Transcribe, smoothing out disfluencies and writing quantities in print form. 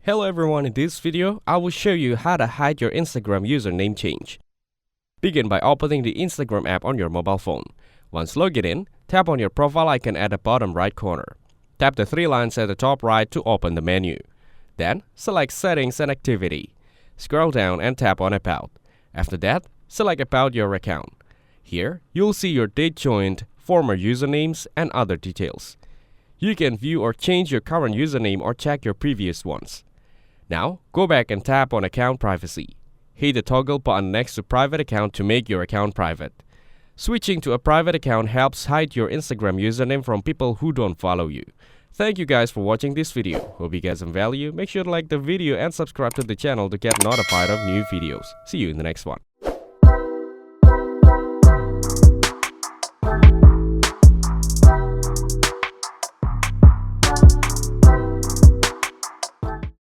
Hello everyone, in this video, I will show you how to hide your Instagram username change. Begin by opening the Instagram app on your mobile phone. Once logged in, tap on your profile icon at the bottom right corner. Tap the three lines at the top right to open the menu. Then, select Settings and Activity. Scroll down and tap on About. After that, select About your account. Here, you'll see your date joined, former usernames, and other details. You can view or change your current username or check your previous ones. Now, go back and tap on Account Privacy. Hit the toggle button next to Private Account to make your account private. Switching to a private account helps hide your Instagram username from people who don't follow you. Thank you guys for watching this video. Hope you get some value. Make sure to like the video and subscribe to the channel to get notified of new videos. See you in the next one.